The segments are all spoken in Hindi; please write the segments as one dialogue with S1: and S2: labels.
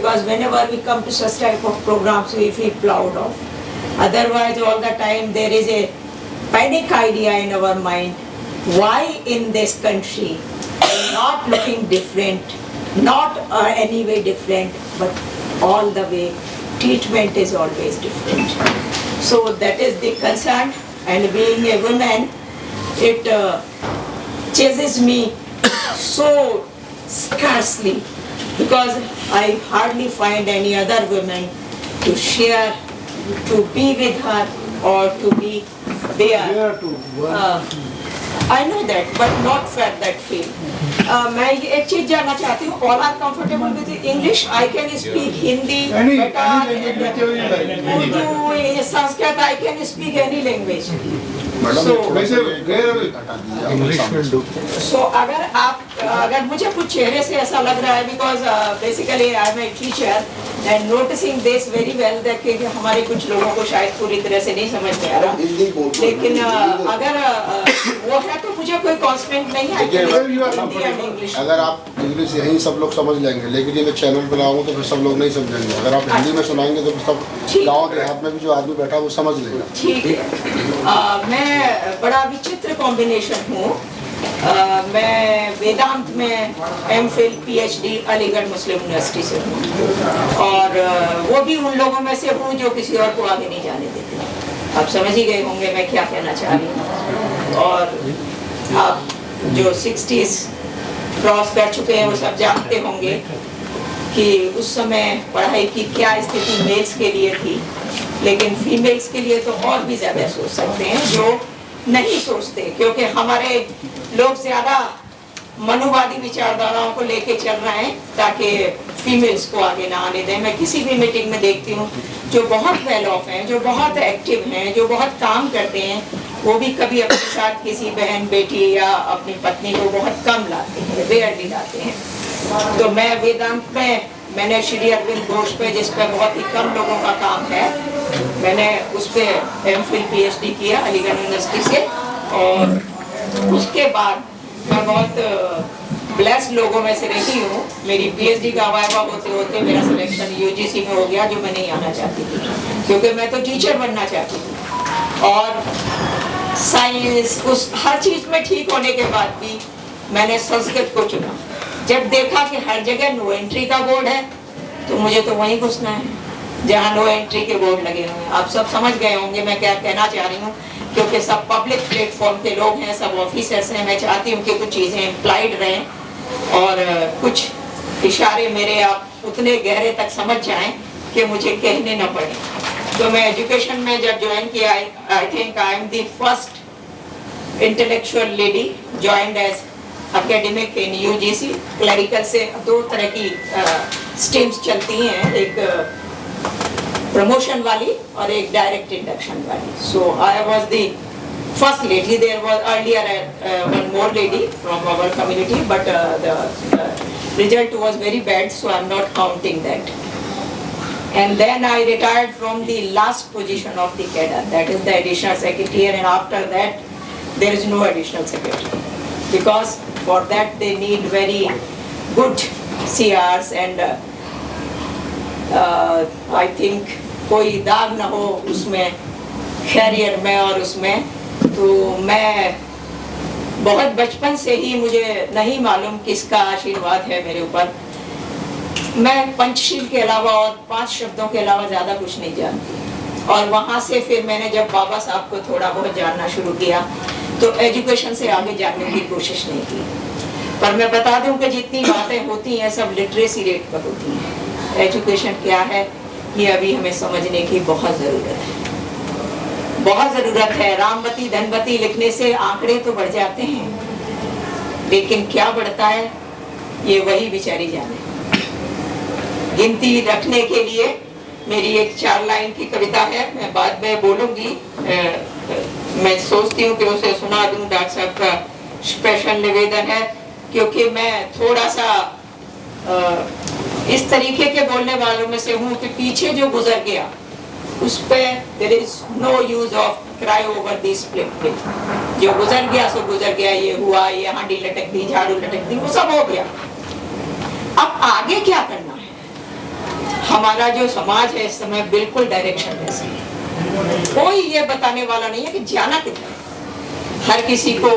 S1: because whenever we come to such type of programs, we feel proud of. Otherwise, all the time there is a panic idea in our mind. Why in this country, not looking different, not any way different, but all the way treatment is always different. So that is the concern, and being a woman, it chases me so scarcely, because I hardly find any other woman to share, to be with her or to be there. I know that, but not felt that feel. मैं एक चीज जानना चाहती हूँ, all are comfortable with English? I can speak Hindi, Urdu, Sanskrit, I can speak any language. So अगर मुझे कुछ चेहरे से ऐसा लग रहा है, because basically I am a teacher and noticing this very well that कि हमारे कुछ लोगों को शायद पूरी तरह से नहीं समझ में आ रहा, लेकिन अगर वो है तो मुझे कोई कॉन्स्टेंट नहीं है।
S2: अगर आप इंग्लिश यही सब लोग समझ लेंगे, लेकिन ये मैं चैनल पर लाऊंगा तो फिर सब लोग नहीं समझेंगे। अगर आप हिंदी में सुनाएंगे तो सब गाँव देहात में भी जो आदमी बैठा वो समझ लेगा।
S1: ठीक है। मैं बड़ा विचित्र कॉम्बिनेशन हूँ। मैं वेदांत में एमफिल पीएचडी अलीगढ़ मुस्लिम यूनिवर्सिटी से हूँ, और वो भी उन लोगों में से हूँ जो किसी और को आगे नहीं जाने देते। आप समझ ही गए होंगे मैं क्या कहना चाह रही हूँ। और आप जो 60s क्रॉस कर चुके हैं वो सब जानते होंगे कि उस समय पढ़ाई की क्या स्थिति मेल्स के लिए थी, लेकिन फीमेल्स के लिए तो और भी ज़्यादा सोच सकते हैं जो नहीं सोचते, क्योंकि हमारे लोग ज़्यादा मनुवादी विचारधाराओं को लेके चल रहे हैं ताकि फीमेल्स को आगे ना आने दें। मैं किसी भी मीटिंग में देखती हूँ जो बहुत वेल ऑफ हैं, जो बहुत एक्टिव हैं, जो बहुत काम करते हैं, वो भी कभी अपने साथ किसी बहन बेटी या अपनी पत्नी को बहुत कम लाते हैं, रेयरली लाते हैं। तो मैं वेदांत में मैंने श्री अरविंद घोष पे, जिस पे बहुत ही कम लोगों का काम है, मैंने उस पर एमफिल पीएचडी किया अलीगढ़ यूनिवर्सिटी से, और उसके बाद मैं बहुत ब्लेस्ड लोगों में से रही हूँ। मेरी पीएचडी का वाइवा होते होते मेरा सिलेक्शन यूजीसी में हो गया, जो मैं नहीं आना चाहती थी, क्योंकि मैं तो टीचर बनना चाहती थी। और साइंस उस हर चीज़ में ठीक होने के बाद भी मैंने संस्कृत को चुना। जब देखा कि हर जगह नो एंट्री का बोर्ड है, तो मुझे तो वहीं घुसना है जहाँ नो एंट्री के बोर्ड लगे हुए हैं। आप सब समझ गए होंगे मैं क्या कहना चाह रही हूँ, क्योंकि सब पब्लिक प्लेटफॉर्म के लोग हैं, सब ऑफिसर्स हैं। मैं चाहती हूँ कि कुछ चीज़ें इम्प्लाइड रहें और कुछ इशारे मेरे आप उतने गहरे तक समझ जाएं कि मुझे कहने न पड़े। तो मैं एजुकेशन में जब ज्वाइन किया, I think I am the first intellectual lady joined as academic in UGC. Clerical से दो तरह की स्ट्रीम्स चलती हैं, एक प्रमोशन वाली और एक डायरेक्ट इंडक्शन वाली। So I was the first lady. There was earlier one more lady from our community, but the result was very bad, so I'm not counting that. And then I retired from the last position of the cadre, that is the additional secretary, and after that there is no additional secretary, because for that they need very good CRs, and I think कोई दाग न हो उसमें कैरियर में और उसमें। तो मैं बहुत बचपन से ही, मुझे नहीं मालूम किसका आशीर्वाद है मेरे ऊपर, मैं पंचशील के अलावा और 5 शब्दों के अलावा ज़्यादा कुछ नहीं जानती। और वहाँ से फिर मैंने जब बाबा साहब को थोड़ा बहुत जानना शुरू किया तो एजुकेशन से आगे जाने की कोशिश नहीं की। पर मैं बता दूं कि जितनी बातें होती हैं सब लिटरेसी रेट पर होती हैं। एजुकेशन क्या है ये अभी हमें समझने की बहुत ज़रूरत है, बहुत ज़रूरत है। रामवती धनवती लिखने से आंकड़े तो बढ़ जाते हैं, लेकिन क्या बढ़ता है ये वही बेचारी जाने। गिनती रखने के लिए मेरी एक 4 लाइन की कविता है, मैं बाद में बोलूँगी। मैं सोचती हूँ कि उसे सुना दूँ, डॉक्टर साहब का स्पेशल निवेदन है, क्योंकि मैं थोड़ा सा इस तरीके के बोलने वालों में से हूँ कि पीछे जो गुजर गया उस पे there is no use of cry over the split bill। जो गुजर गया सो गुजर गया, ये हुआ, ये हांडी लटक दी, झाड़ू लटक दी, वो सब हो गया। अब आगे क्या करना है हमारा जो समाज है इस समय बिल्कुल डायरेक्शनलेस है। कोई ये बताने वाला नहीं है कि जाना कितना है। हर किसी को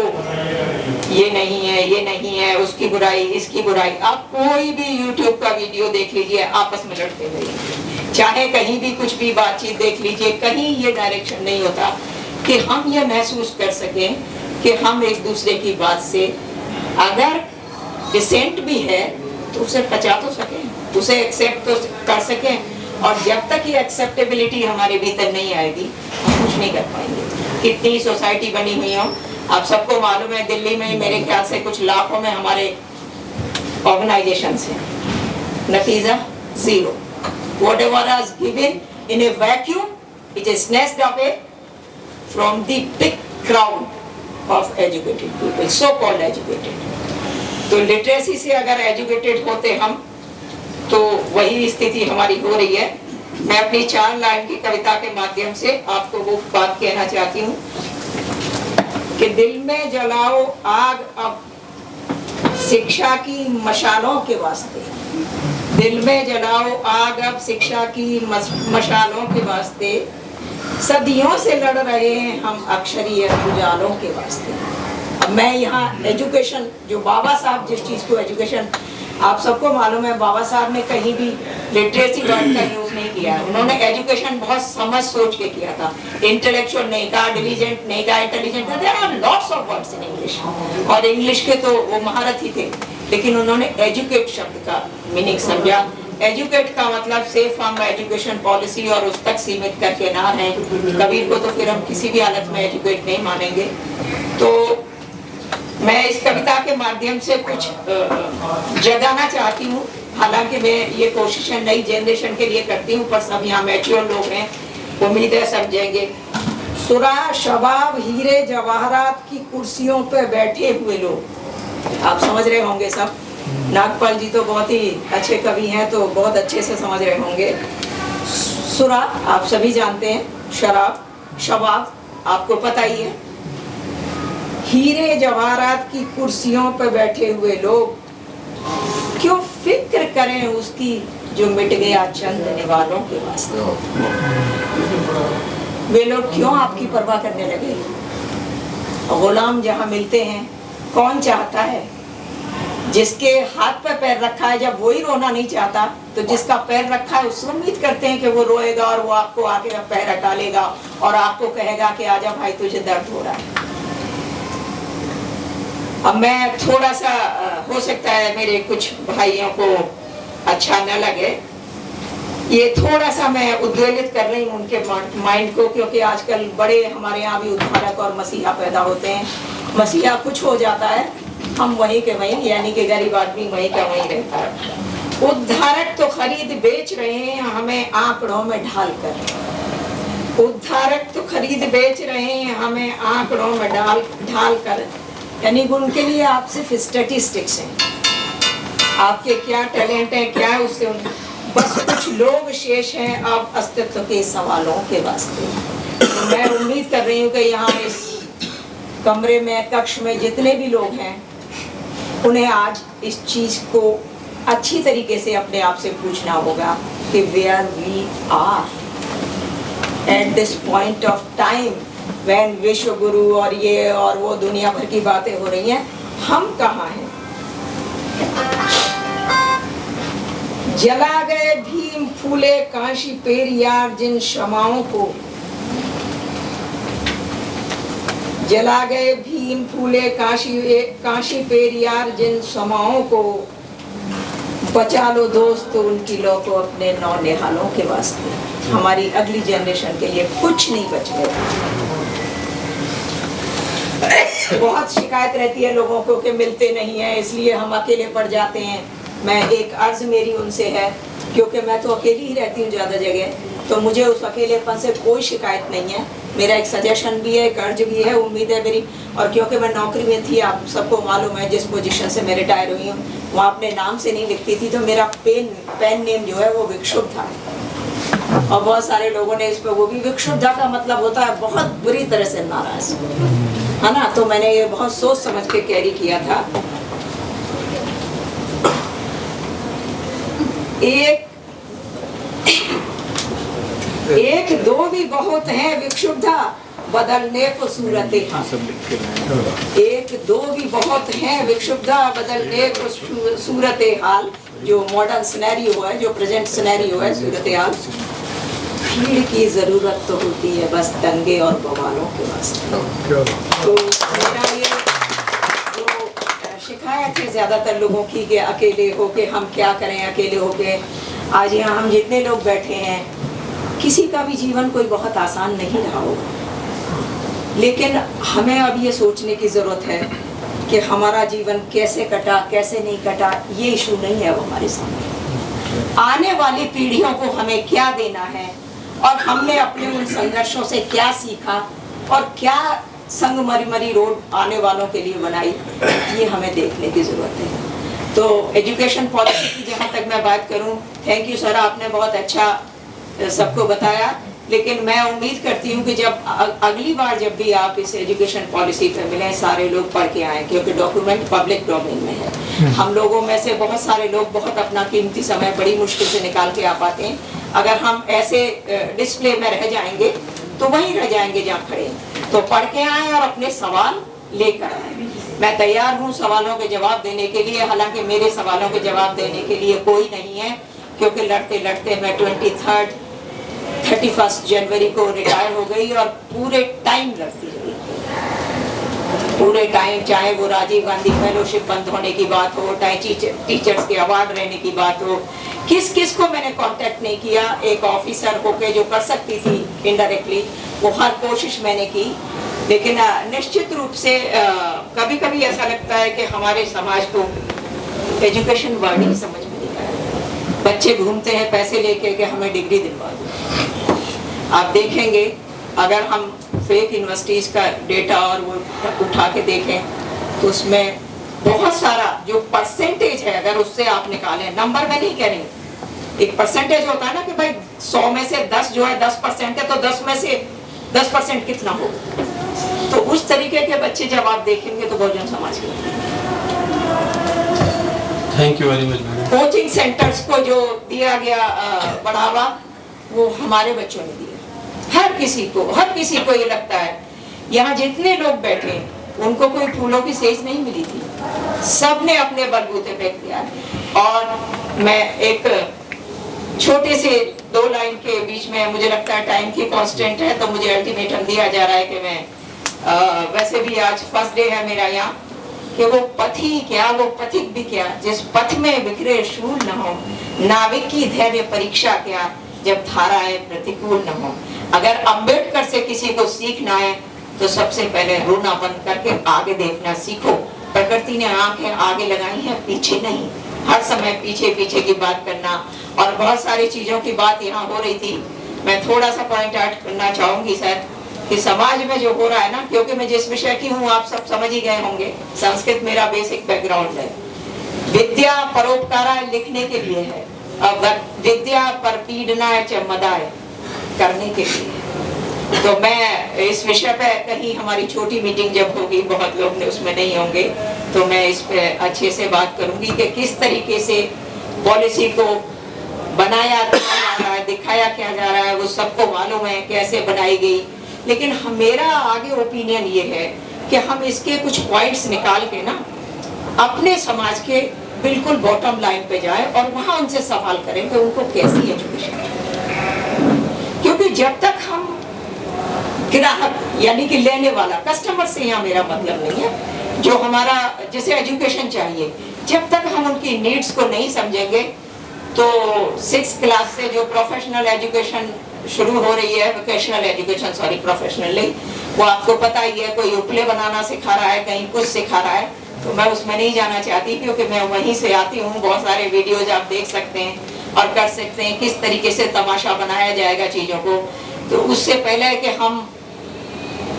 S1: ये नहीं है, ये नहीं है, उसकी बुराई, इसकी बुराई। आप कोई भी YouTube का वीडियो देख लीजिए, आपस में लड़ते हुए, चाहे कहीं भी कुछ भी बातचीत देख लीजिए, कहीं ये डायरेक्शन नहीं होता कि हम ये महसूस कर सकें कि हम एक दूसरे की बात से अगर डिसेंट भी है तो उसे पचा तो सकें, उसे एक्सेप्ट तो कर सकें। और जब तक ये एक्सेप्टेबिलिटी हमारे भीतर नहीं आएगी, हम कुछ नहीं कर पाएंगे। कितनी सोसाइटी बनी हुई हो, आप सबको मालूम है, दिल्ली में मेरे ख्याल से कुछ लाखों में हमारे ऑर्गेनाइजेशन हैं, नतीजा zero. Whatever is given in a vacuum, it is snatched away from the big crowd of educated people, so-called educated. तो लिटरेसी से अगर एजुकेटेड होते हम, तो वही स्थिति हमारी हो रही है। मैं अपनी 4 लाइन की कविता के माध्यम से आपको वो बात कहना चाहती हूँ कि दिल में जलाओ आग अब शिक्षा की मशालों के वास्ते, दिल में जलाओ आग अब शिक्षा की मशालों के वास्ते, सदियों से लड़ रहे हैं हम अक्षरीय उजालों के वास्ते। अब मैं यहाँ एजुकेशन, जो बाबा साहब जिस चीज़ को एजुकेशन, आप सबको मालूम है बाबा साहब ने कहीं भी लिटरेसी वर्ड का यूज नहीं किया। उन्होंने एजुकेशन बहुत समझ सोच के किया था। इंटेलेक्चुअल नहीं कहा, डिलीजेंट नहीं कहा, intelligent. There are lots of words in English, और इंग्लिश के तो वो महारथी थे, लेकिन उन्होंने एजुकेट शब्द का मीनिंग समझा। एजुकेट का मतलब सिर्फ हम एजुकेशन पॉलिसी और उस तक सीमित करके ना रहें। कबीर को तो फिर हम किसी भी हालत में एजुकेट नहीं मानेंगे। तो मैं इस कविता के माध्यम से कुछ जगाना चाहती हूँ। हालांकि मैं ये कोशिश नई जनरेशन के लिए करती हूँ, पर सब यहाँ मैच्योर लोग हैं, उम्मीद है समझेंगे। सुरा शबाब हीरे जवाहरात की कुर्सियों पे बैठे हुए लोग, आप समझ रहे होंगे सब। नागपाल जी तो बहुत ही अच्छे कवि हैं, तो बहुत अच्छे से समझ रहे होंगे। सुरा आप सभी जानते हैं, शराब, शबाब आपको पता ही है। हीरे जवाहरात की कुर्सियों पर बैठे हुए लोग क्यों फिक्र करें उसकी जो मिट गया चंद निवालों के वास्ते। वे लोग क्यों आपकी परवाह करने लगे। गुलाम जहाँ मिलते हैं, कौन चाहता है, जिसके हाथ पे पैर रखा है, जब वही रोना नहीं चाहता तो जिसका पैर रखा है उससे उम्मीद करते हैं कि वो रोएगा और वो आपको आके पैर हटा लेगा और आपको कहेगा कि आजा भाई तुझे दर्द हो रहा है। अब मैं थोड़ा सा, हो सकता है मेरे कुछ भाइयों को अच्छा न लगे, ये थोड़ा सा मैं उद्वेलित कर रही हूँ उनके माइंड को, क्योंकि आजकल बड़े हमारे यहाँ भी उद्धारक और मसीहा पैदा होते हैं। मसीहा कुछ हो जाता है, हम वहीं के वहीं, यानी कि गरीब आदमी वहीं का वहीं रहता है। उद्धारक तो खरीद बेच रहे हैं हमें आंकड़ों में ढाल कर, उद्धारक तो खरीद बेच रहे हैं हमें आंकड़ों में ढाल कर, यानी उनके लिए आप सिर्फ स्टैटिस्टिक्स हैं, आपके क्या टैलेंट है क्या है उससे बस कुछ लोग शेष हैं अब अस्तित्व के सवालों के वास्ते। तो मैं उम्मीद कर रही हूँ कि यहाँ इस कमरे में, कक्ष में जितने भी लोग हैं, उन्हें आज इस चीज़ को अच्छी तरीके से अपने आप से पूछना होगा कि where we are at this point of time when विश्व गुरु और ये और वो दुनिया भर की बातें हो रही हैं, हम कहाँ हैं। जला गए भीम फूले काशी पेरियार जिन क्षमाओं को, जला गए भीम फूले काशी पेरियार जिन क्षमाओं को, बचा लो दोस्त उनकी लो को अपने नौ निहालों के वास्ते। हमारी अगली जनरेशन के लिए कुछ नहीं बच गया। बहुत शिकायत रहती है लोगों को कि मिलते नहीं है, इसलिए हम अकेले पड़ जाते हैं। मैं एक अर्ज मेरी उनसे है, क्योंकि मैं तो अकेली ही रहती हूँ ज़्यादा जगह, तो मुझे उस अकेलेपन से कोई शिकायत नहीं है। मेरा एक सजेशन भी है, एक अर्ज भी है, उम्मीद है मेरी। और क्योंकि मैं नौकरी में थी, आप सबको मालूम है जिस पोजीशन से मैं रिटायर हुई हूँ, वहाँ अपने नाम से नहीं लिखती थी, तो मेरा पेन नेम जो है वो विक्षुब्ध था। और बहुत सारे लोगों ने इस पर, वो भी विक्षुब्धा का मतलब होता है बहुत बुरी तरह से नाराज, है ना। तो मैंने ये बहुत सोच समझ के कैरी किया था। एक एक दो भी बहुत है विक्षुब्धा बदलने को सूरत हाल। एक दो भी बहुत है विक्षुब्धा बदलने को सूरत हाल। जो मॉडर्न सिनेरियो है, जो प्रेजेंट सिनेरियो है, सूरत हाल। भीड़ की जरूरत तो होती है बस दंगे और बवालों के वास्ते। तो मेरा ये जो शिकायत है ज्यादातर लोगों की कि अकेले होके हम क्या करें, अकेले होके। आज यहाँ हम जितने लोग बैठे हैं, किसी का भी जीवन कोई बहुत आसान नहीं रहा होगा, लेकिन हमें अब ये सोचने की ज़रूरत है कि हमारा जीवन कैसे कटा, कैसे नहीं कटा, ये इशू नहीं है अब हमारे सामने। आने वाली पीढ़ियों को हमें क्या देना है और हमने अपने उन संघर्षों से क्या सीखा और क्या संगमरमरी रोड आने वालों के लिए बनाई, ये हमें देखने की ज़रूरत है। तो एजुकेशन पॉलिसी की जहाँ तक मैं बात करूँ, थैंक यू सर, आपने बहुत अच्छा सबको बताया। लेकिन मैं उम्मीद करती हूँ कि जब अगली बार जब भी आप इस एजुकेशन पॉलिसी पे मिलें, सारे लोग पढ़ के आएँ, क्योंकि डॉक्यूमेंट पब्लिक डोमेन में है। हम लोगों में से बहुत सारे लोग बहुत अपना कीमती समय बड़ी मुश्किल से निकाल के आ पाते हैं। अगर हम ऐसे डिस्प्ले में रह जाएंगे तो वहीं रह जाएंगे जहाँ खड़े। तो पढ़ के आएँ और अपने सवाल लेकर आएँ। मैं तैयार हूँ सवालों के जवाब देने के लिए, हालांकि मेरे सवालों के जवाब देने के लिए कोई नहीं है, क्योंकि लड़ते लड़ते मैं 31 जनवरी को रिटायर हो गई और पूरे टाइम लड़ती रही। पूरे टाइम, चाहे वो राजीव गांधी फेलोशिप बंद होने की बात हो, चाहे टीचर्स के अवार्ड रहने की बात हो, किस किस को मैंने कांटेक्ट नहीं किया। एक ऑफिसर होके जो कर सकती थी इनडायरेक्टली, वो हर कोशिश मैंने की। लेकिन निश्चित रूप से कभी कभी ऐसा लगता है कि हमारे समाज को एजुकेशन वर्ड ही समझ में नहीं आया। बच्चे घूमते हैं पैसे लेके कि हमें डिग्री दिलवा दो। आप देखेंगे, अगर हम फेक यूनिवर्सिटीज़ का डेटा और वो उठा के देखें तो उसमें बहुत सारा जो परसेंटेज है, अगर उससे आप निकालें, नंबर में नहीं कह रही, एक परसेंटेज होता है ना कि भाई 100 में से 10 जो है 10% है, तो 10 में से 10% कितना हो। तो उस तरीके के बच्चे जब आप देखेंगे तो बहुजन समाज के।
S3: Thank you very much madam.
S1: Coaching centres को जो दिया गया बढ़ावा, वो हमारे बच्चों ने दिया। हर किसी को ये लगता है, यहाँ जितने लोग बैठे उनको कोई फूलों की सेज नहीं मिली थी, सबने अपने बलबूते पे किया। और मैं एक छोटे से 2 लाइन के बीच में, मुझे लगता है टाइम की कांस्टेंट है, तो मुझे अल्टीमेटम दिया जा रहा है कि मैं वैसे भी आज फर्स्ट डे है मेरा यहाँ, कि वो पथी क्या, वो पथिक भी क्या, जिस पथ में बिखरे शूल न हो, नाविक की धैर्य परीक्षा क्या, जब धाराएं प्रतिकूल न हो। अगर अम्बेडकर से किसी को सीखना है तो सबसे पहले रोना बंद करके आगे देखना सीखो। प्रकृति ने आंखें आगे लगाई हैं, पीछे नहीं। हर समय पीछे पीछे की बात करना, और बहुत सारी चीजों की बात यहाँ हो रही थी। मैं थोड़ा सा पॉइंट आउट करना चाहूंगी सर, कि समाज में जो हो रहा है ना, क्योंकि मैं जिस विषय की हूँ आप सब समझ ही गए होंगे, संस्कृत मेरा बेसिक बैकग्राउंड है। विद्या परोपकारा लिखने के लिए है, अब विद्या पर पीड़ना च मदाय करने के लिए। तो मैं इस विषय पे कहीं हमारी छोटी मीटिंग जब होगी, बहुत लोग ने उसमें नहीं होंगे, तो मैं इस पे अच्छे से बात करूंगी कि किस तरीके से पॉलिसी को बनाया क्या जा रहा है, दिखाया क्या जा रहा है, वो सबको मालूम है कैसे बनाई गई। लेकिन मेरा आगे ओपिनियन ये है कि हम इसके कुछ पॉइंट्स निकाल के ना अपने समाज के बिल्कुल बॉटम लाइन पे जाए और वहां उनसे सवाल करें कि उनको कैसी एजुकेशन चाहिए। क्योंकि जब तक हम ग्राहक यानी कि लेने वाला, कस्टमर से यहाँ मेरा मतलब नहीं है, जो हमारा जिसे एजुकेशन चाहिए, जब तक हम उनकी नीड्स को नहीं समझेंगे, तो 6th क्लास से जो प्रोफेशनल एजुकेशन शुरू हो रही है, वोकेशनल एजुकेशन सॉरी प्रोफेशनली, वो आपको पता ही है, कोई उपले बनाना सिखा रहा है, कहीं कुछ सिखा रहा है, तो मैं उसमें नहीं जाना चाहती, क्योंकि मैं वहीं से आती हूँ। बहुत सारे वीडियोज आप देख सकते हैं और कर सकते हैं किस तरीके से तमाशा बनाया जाएगा चीज़ों को। तो उससे पहले कि हम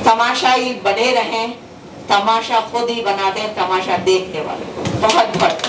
S1: तमाशाई बने रहें, तमाशा खुद ही बना दें तमाशा देखने वाले को। बहुत बहुत